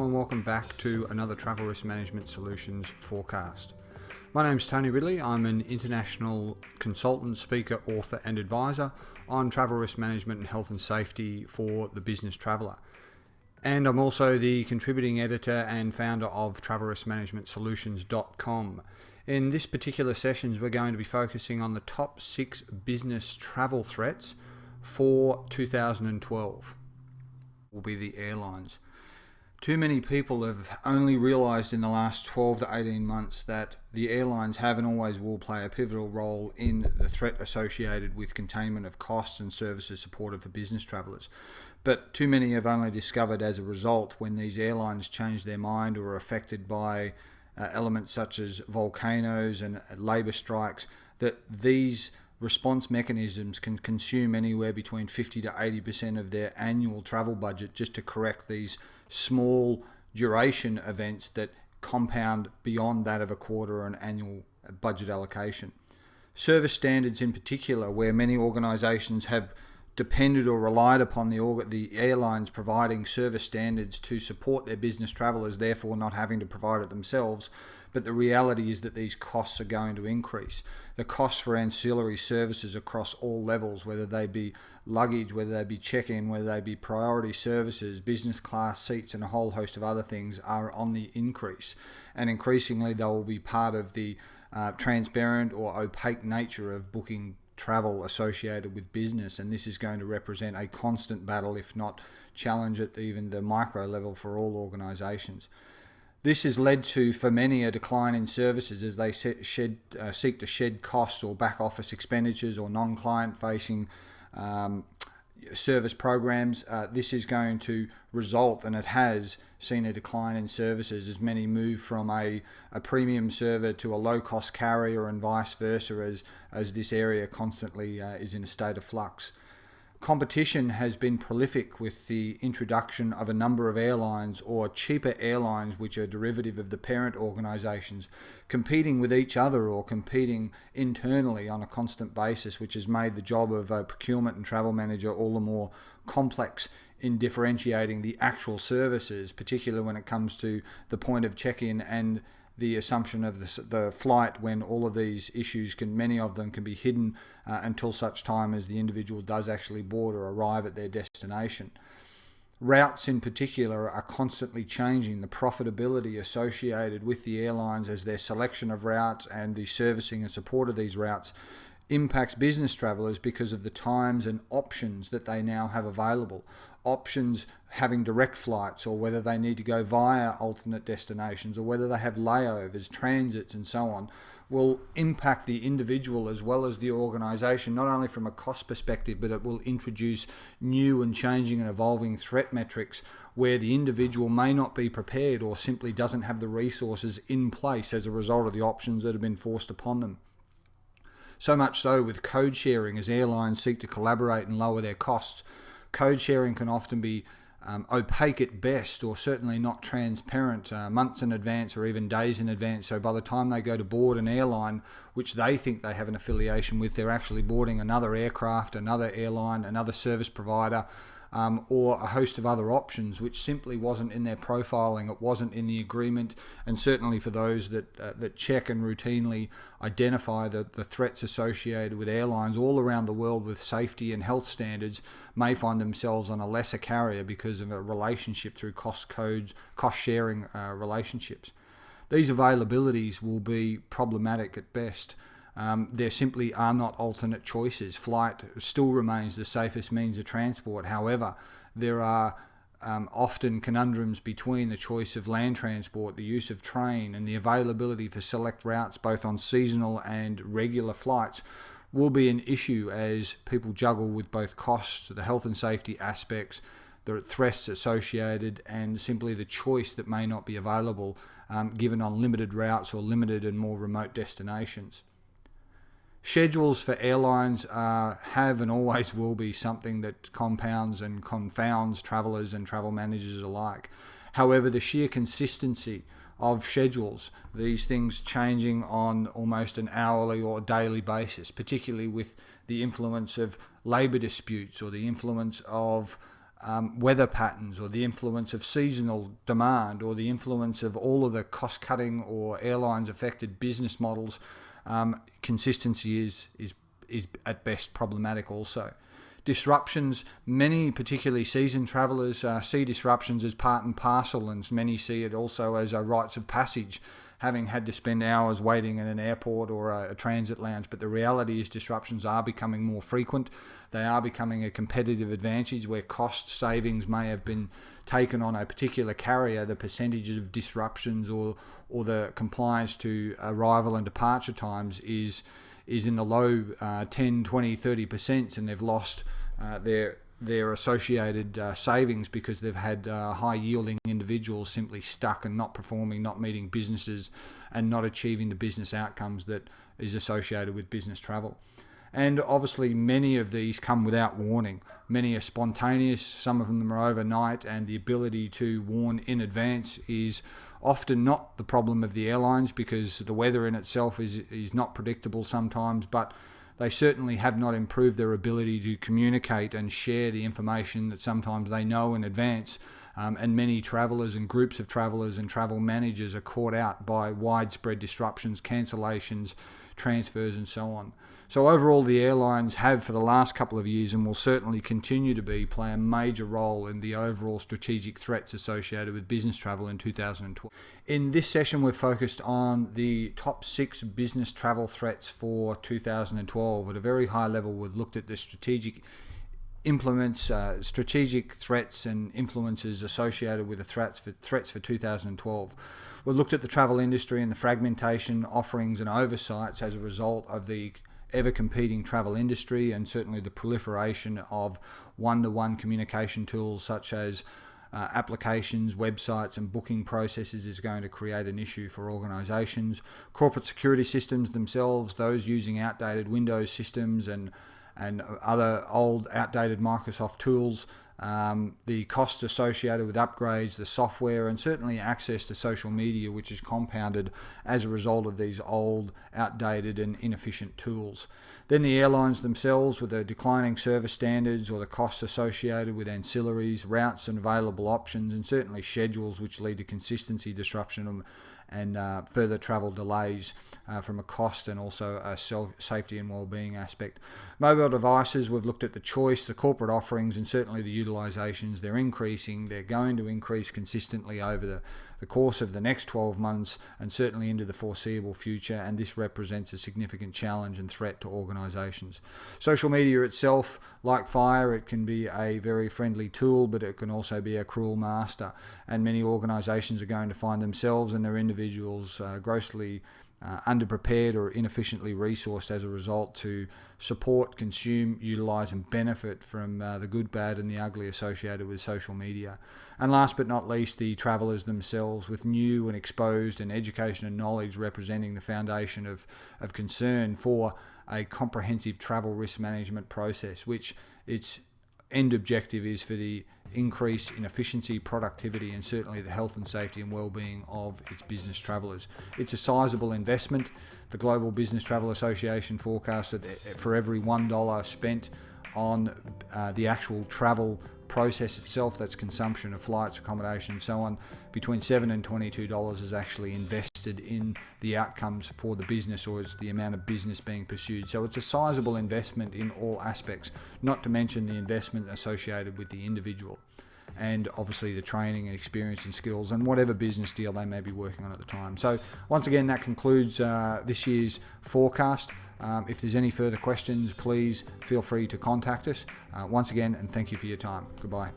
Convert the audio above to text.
Hello and welcome back to another Travel Risk Management Solutions forecast. My name's Tony Ridley. I'm an international consultant, speaker, author and advisor on travel risk management and health and safety for the business traveller. And I'm also the contributing editor and founder of travelriskmanagementsolutions.com. In this particular sessions, we're going to be focusing on the top 6 business travel threats for 2012. Will be the airlines. Too many people have only realised in the last 12 to 18 months that the airlines have and always will play a pivotal role in the threat associated with containment of costs and services supported for business travellers. But too many have only discovered as a result, when these airlines change their mind or are affected by elements such as volcanoes and labour strikes, that these response mechanisms can consume anywhere between 50 to 80% of their annual travel budget just to correct these small duration events that compound beyond that of a quarter or an annual budget allocation. Service standards in particular, where many organisations have depended or relied upon the airlines providing service standards to support their business travellers, therefore not having to provide it themselves. But the reality is that these costs are going to increase. The costs for ancillary services across all levels, whether they be luggage, whether they be check-in, whether they be priority services, business class seats, and a whole host of other things, are on the increase. And increasingly, they will be part of the transparent or opaque nature of booking travel associated with business, and this is going to represent a constant battle, if not challenge at even the micro level for all organisations. This has led to, for many, a decline in services as they seek to shed costs or back office expenditures or non-client facing service programs. This is going to result, and it has seen a decline in services as many move from a premium server to a low-cost carrier, and vice versa, as this area constantly is in a state of flux. Competition has been prolific with the introduction of a number of airlines or cheaper airlines which are derivative of the parent organisations competing with each other or competing internally on a constant basis, which has made the job of a procurement and travel manager all the more complex in differentiating the actual services, particularly when it comes to the point of check-in and the assumption of the flight, when all of these issues many of them can be hidden until such time as the individual does actually board or arrive at their destination. Routes in particular are constantly changing. The profitability associated with the airlines as their selection of routes and the servicing and support of these routes impacts business travellers because of the times and options that they now have available. Options having direct flights, or whether they need to go via alternate destinations, or whether they have layovers, transits and so on, will impact the individual as well as the organisation, not only from a cost perspective, but it will introduce new and changing and evolving threat metrics where the individual may not be prepared or simply doesn't have the resources in place as a result of the options that have been forced upon them. So much so with code sharing, as airlines seek to collaborate and lower their costs. Code sharing can often be opaque at best, or certainly not transparent months in advance or even days in advance. So by the time they go to board an airline which they think they have an affiliation with, they're actually boarding another aircraft, another airline, another service provider, or a host of other options which simply wasn't in their profiling, it wasn't in the agreement. And certainly for those that check and routinely identify the threats associated with airlines all around the world with safety and health standards, may find themselves on a lesser carrier because of a relationship through cost sharing relationships. These availabilities will be problematic at best. There simply are not alternate choices. Flight still remains the safest means of transport. However, there are often conundrums between the choice of land transport, the use of train, and the availability for select routes both on seasonal and regular flights will be an issue as people juggle with both costs, the health and safety aspects, the threats associated, and simply the choice that may not be available given on limited routes or limited and more remote destinations. Schedules for airlines have and always will be something that compounds and confounds travellers and travel managers alike. However, the sheer consistency of schedules, these things changing on almost an hourly or daily basis, particularly with the influence of labour disputes or the influence of weather patterns, or the influence of seasonal demand, or the influence of all of the cost-cutting or airlines affected business models, consistency is at best problematic also. Disruptions, many particularly seasoned travellers see disruptions as part and parcel, and many see it also as a rites of passage, having had to spend hours waiting in an airport or a transit lounge. But the reality is disruptions are becoming more frequent. They are becoming a competitive advantage where cost savings may have been taken on a particular carrier. The percentages of disruptions or the compliance to arrival and departure times is in the low 10, 20, 30%, and they've lost their associated savings because they've had high-yielding individuals simply stuck and not performing, not meeting businesses, and not achieving the business outcomes that is associated with business travel. And obviously many of these come without warning. Many are spontaneous, some of them are overnight, and the ability to warn in advance is often not the problem of the airlines, because the weather in itself is not predictable sometimes, but they certainly have not improved their ability to communicate and share the information that sometimes they know in advance. And many travellers and groups of travellers and travel managers are caught out by widespread disruptions, cancellations, transfers, and so on. So overall, the airlines have, for the last couple of years, and will certainly continue to play a major role in the overall strategic threats associated with business travel in 2012. In this session, we're focused on the top 6 business travel threats for 2012. At a very high level, we've looked at the strategic threats and influences associated with the threats for 2012. We've looked at the travel industry and the fragmentation, offerings and oversights as a result of the ever-competing travel industry, and certainly the proliferation of one-to-one communication tools such as applications, websites and booking processes is going to create an issue for organisations. Corporate security systems themselves, those using outdated Windows systems and other old outdated Microsoft tools, the costs associated with upgrades, the software, and certainly access to social media, which is compounded as a result of these old, outdated and inefficient tools. Then the airlines themselves, with the declining service standards or the costs associated with ancillaries, routes and available options, and certainly schedules which lead to consistency disruption and further travel delays from a cost and also a safety and well-being aspect. Mobile devices, we've looked at the choice, the corporate offerings, and certainly the utilizations. They're increasing. They're going to increase consistently over the course of the next 12 months and certainly into the foreseeable future, and this represents a significant challenge and threat to organizations. Social media itself, like fire, it can be a very friendly tool, but it can also be a cruel master, and many organizations are going to find themselves and their individuals grossly underprepared or inefficiently resourced as a result to support, consume, utilize and benefit from the good, bad and the ugly associated with social media. And last but not least, the travellers themselves, with new and exposed and education and knowledge representing the foundation of concern for a comprehensive travel risk management process, which its end objective is for the increase in efficiency, productivity and certainly the health and safety and well-being of its business travellers. It's a sizable investment. The Global Business Travel Association forecasts that for every $1 spent on the actual travel process itself, that's consumption of flights, accommodation and so on, between $7 and $22 is actually invested in the outcomes for the business, or it's the amount of business being pursued. So it's a sizable investment in all aspects, not to mention the investment associated with the individual and obviously the training and experience and skills and whatever business deal they may be working on at the time. So once again, that concludes this year's forecast. If there's any further questions, please feel free to contact us. Once again, and thank you for your time. Goodbye.